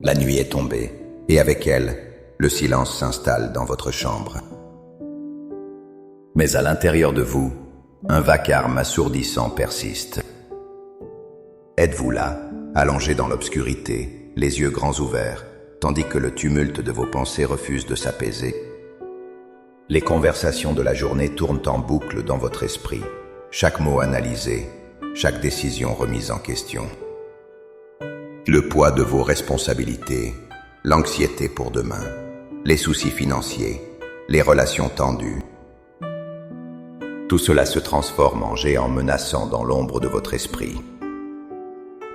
La nuit est tombée, et avec elle, le silence s'installe dans votre chambre. Mais à l'intérieur de vous, un vacarme assourdissant persiste. Êtes-vous là, allongé dans l'obscurité, les yeux grands ouverts, tandis que le tumulte de vos pensées refuse de s'apaiser? Les conversations de la journée tournent en boucle dans votre esprit, chaque mot analysé, chaque décision remise en question. Le poids de vos responsabilités, l'anxiété pour demain, les soucis financiers, les relations tendues. Tout cela se transforme en géant menaçant dans l'ombre de votre esprit.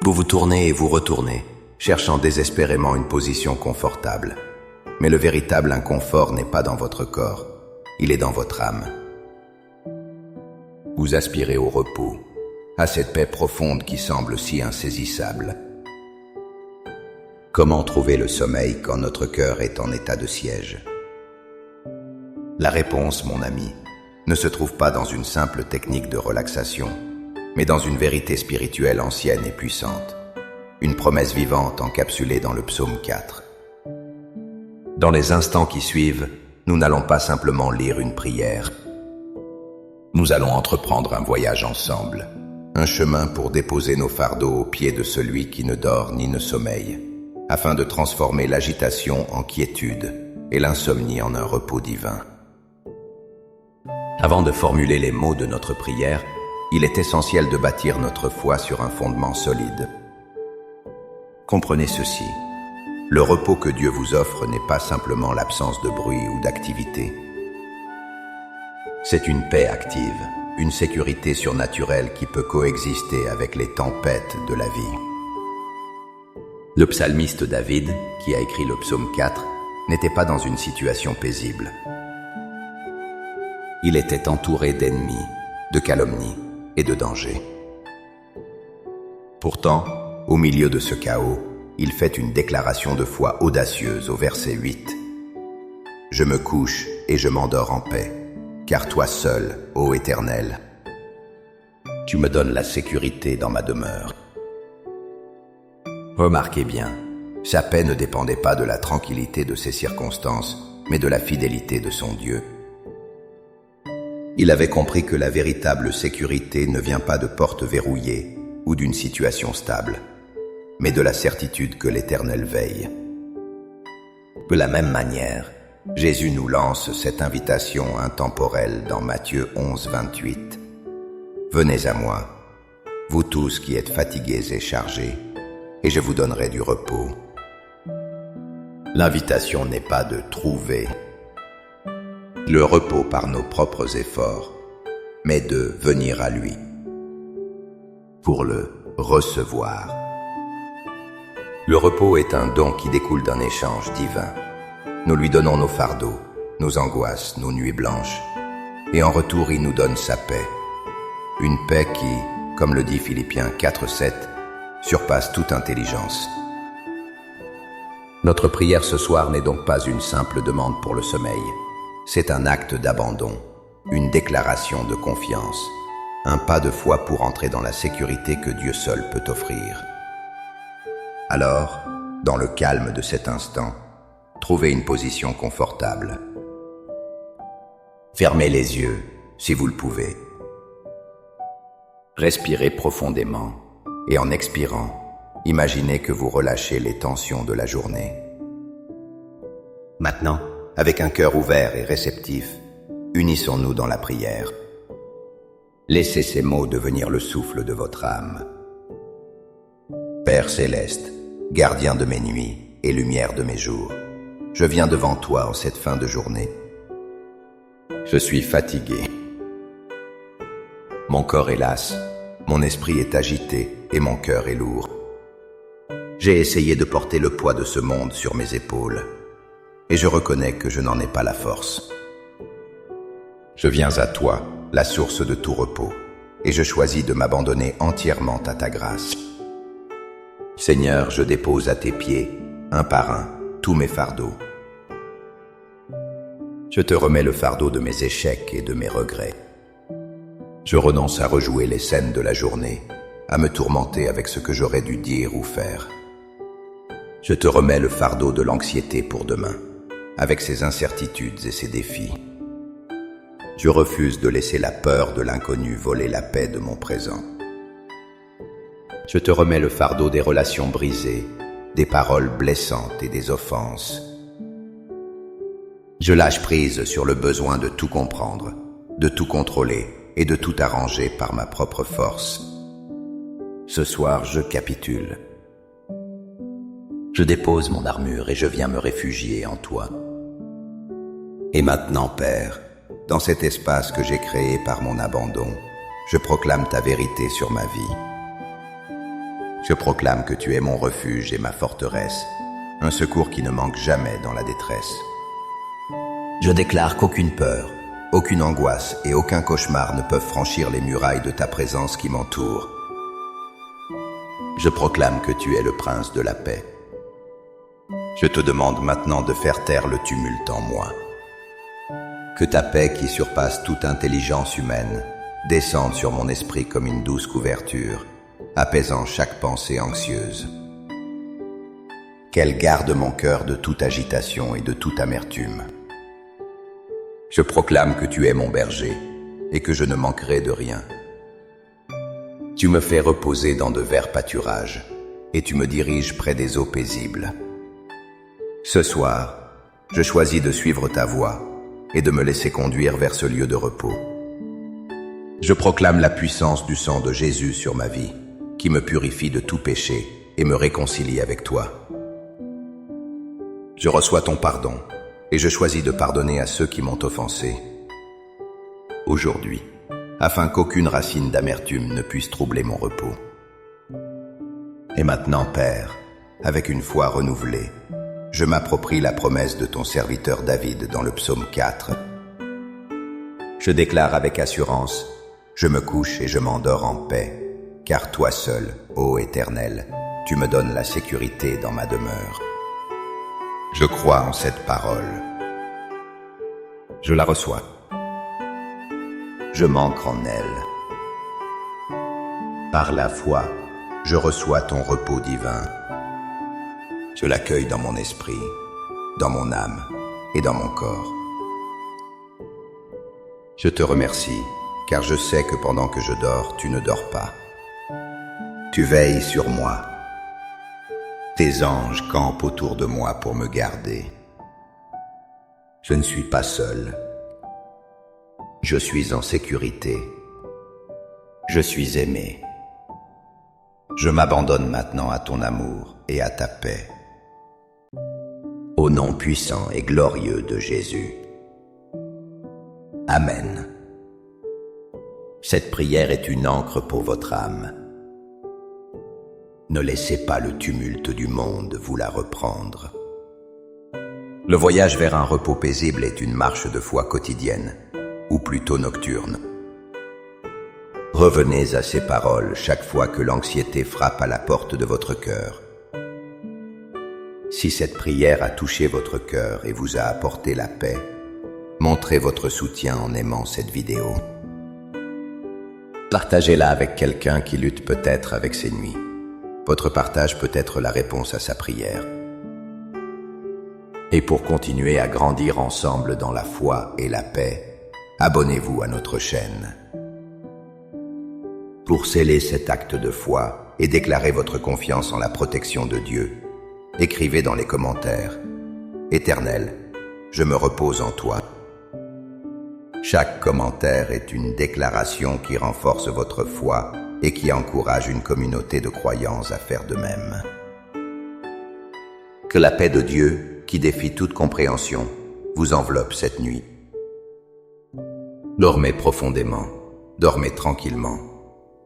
Vous vous tournez et vous retournez, cherchant désespérément une position confortable. Mais le véritable inconfort n'est pas dans votre corps, il est dans votre âme. Vous aspirez au repos, à cette paix profonde qui semble si insaisissable. Comment trouver le sommeil quand notre cœur est en état de siège? La réponse, mon ami, ne se trouve pas dans une simple technique de relaxation, mais dans une vérité spirituelle ancienne et puissante, une promesse vivante encapsulée dans le psaume 4. Dans les instants qui suivent, nous n'allons pas simplement lire une prière. Nous allons entreprendre un voyage ensemble, un chemin pour déposer nos fardeaux aux pieds de celui qui ne dort ni ne sommeille, afin de transformer l'agitation en quiétude et l'insomnie en un repos divin. Avant de formuler les mots de notre prière, il est essentiel de bâtir notre foi sur un fondement solide. Comprenez ceci, le repos que Dieu vous offre n'est pas simplement l'absence de bruit ou d'activité. C'est une paix active, une sécurité surnaturelle qui peut coexister avec les tempêtes de la vie. Le psalmiste David, qui a écrit le psaume 4, n'était pas dans une situation paisible. Il était entouré d'ennemis, de calomnies et de dangers. Pourtant, au milieu de ce chaos, il fait une déclaration de foi audacieuse au verset 8. « Je me couche et je m'endors en paix, car toi seul, ô Éternel, tu me donnes la sécurité dans ma demeure. » Remarquez bien, sa paix ne dépendait pas de la tranquillité de ses circonstances, mais de la fidélité de son Dieu. Il avait compris que la véritable sécurité ne vient pas de portes verrouillées ou d'une situation stable, mais de la certitude que l'Éternel veille. De la même manière, Jésus nous lance cette invitation intemporelle dans Matthieu 11, 28. « Venez à moi, vous tous qui êtes fatigués et chargés, et je vous donnerai du repos. » L'invitation n'est pas de trouver le repos par nos propres efforts, mais de venir à lui pour le recevoir. Le repos est un don qui découle d'un échange divin. Nous lui donnons nos fardeaux, nos angoisses, nos nuits blanches, et en retour il nous donne sa paix. Une paix qui, comme le dit Philippiens 4:7, surpasse toute intelligence. Notre prière ce soir n'est donc pas une simple demande pour le sommeil. C'est un acte d'abandon, une déclaration de confiance, un pas de foi pour entrer dans la sécurité que Dieu seul peut offrir. Alors, dans le calme de cet instant, trouvez une position confortable. Fermez les yeux, si vous le pouvez. Respirez profondément et en expirant, imaginez que vous relâchez les tensions de la journée. Maintenant, avec un cœur ouvert et réceptif, unissons-nous dans la prière. Laissez ces mots devenir le souffle de votre âme. Père céleste, gardien de mes nuits et lumière de mes jours, je viens devant toi en cette fin de journée. Je suis fatigué. Mon corps est las, mon esprit est agité et mon cœur est lourd. J'ai essayé de porter le poids de ce monde sur mes épaules, et je reconnais que je n'en ai pas la force. Je viens à toi, la source de tout repos, et je choisis de m'abandonner entièrement à ta grâce. Seigneur, je dépose à tes pieds, un par un, tous mes fardeaux. Je te remets le fardeau de mes échecs et de mes regrets. Je renonce à rejouer les scènes de la journée, à me tourmenter avec ce que j'aurais dû dire ou faire. Je te remets le fardeau de l'anxiété pour demain, avec ses incertitudes et ses défis. Je refuse de laisser la peur de l'inconnu voler la paix de mon présent. Je te remets le fardeau des relations brisées, des paroles blessantes et des offenses. Je lâche prise sur le besoin de tout comprendre, de tout contrôler et de tout arranger par ma propre force. Ce soir, je capitule. Je dépose mon armure et je viens me réfugier en toi. Et maintenant, Père, dans cet espace que j'ai créé par mon abandon, je proclame ta vérité sur ma vie. Je proclame que tu es mon refuge et ma forteresse, un secours qui ne manque jamais dans la détresse. Je déclare qu'aucune peur, aucune angoisse et aucun cauchemar ne peuvent franchir les murailles de ta présence qui m'entoure. Je proclame que tu es le prince de la paix. Je te demande maintenant de faire taire le tumulte en moi. Que ta paix qui surpasse toute intelligence humaine descende sur mon esprit comme une douce couverture, apaisant chaque pensée anxieuse. Qu'elle garde mon cœur de toute agitation et de toute amertume. Je proclame que tu es mon berger et que je ne manquerai de rien. Tu me fais reposer dans de verts pâturages et tu me diriges près des eaux paisibles. Ce soir, je choisis de suivre ta voie et de me laisser conduire vers ce lieu de repos. Je proclame la puissance du sang de Jésus sur ma vie, qui me purifie de tout péché et me réconcilie avec toi. Je reçois ton pardon et je choisis de pardonner à ceux qui m'ont offensé. Aujourd'hui, afin qu'aucune racine d'amertume ne puisse troubler mon repos. Et maintenant, Père, avec une foi renouvelée, je m'approprie la promesse de ton serviteur David dans le psaume 4. Je déclare avec assurance, je me couche et je m'endors en paix, car toi seul, ô Éternel, tu me donnes la sécurité dans ma demeure. Je crois en cette parole. Je la reçois. Je m'ancre en elle. Par la foi, je reçois ton repos divin. Je l'accueille dans mon esprit, dans mon âme et dans mon corps. Je te remercie, car je sais que pendant que je dors, tu ne dors pas. Tu veilles sur moi. Tes anges campent autour de moi pour me garder. Je ne suis pas seul. Je suis en sécurité. Je suis aimé. Je m'abandonne maintenant à ton amour et à ta paix. Au nom puissant et glorieux de Jésus. Amen. Cette prière est une ancre pour votre âme. Ne laissez pas le tumulte du monde vous la reprendre. Le voyage vers un repos paisible est une marche de foi quotidienne, ou plutôt nocturne. Revenez à ces paroles chaque fois que l'anxiété frappe à la porte de votre cœur. Si cette prière a touché votre cœur et vous a apporté la paix, montrez votre soutien en aimant cette vidéo. Partagez-la avec quelqu'un qui lutte peut-être avec ses nuits. Votre partage peut être la réponse à sa prière. Et pour continuer à grandir ensemble dans la foi et la paix, abonnez-vous à notre chaîne. Pour sceller cet acte de foi et déclarer votre confiance en la protection de Dieu, écrivez dans les commentaires « Éternel, je me repose en toi ». Chaque commentaire est une déclaration qui renforce votre foi et qui encourage une communauté de croyants à faire de même. Que la paix de Dieu, qui défie toute compréhension, vous enveloppe cette nuit. Dormez profondément, dormez tranquillement,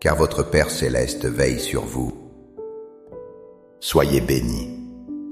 car votre Père céleste veille sur vous. Soyez bénis.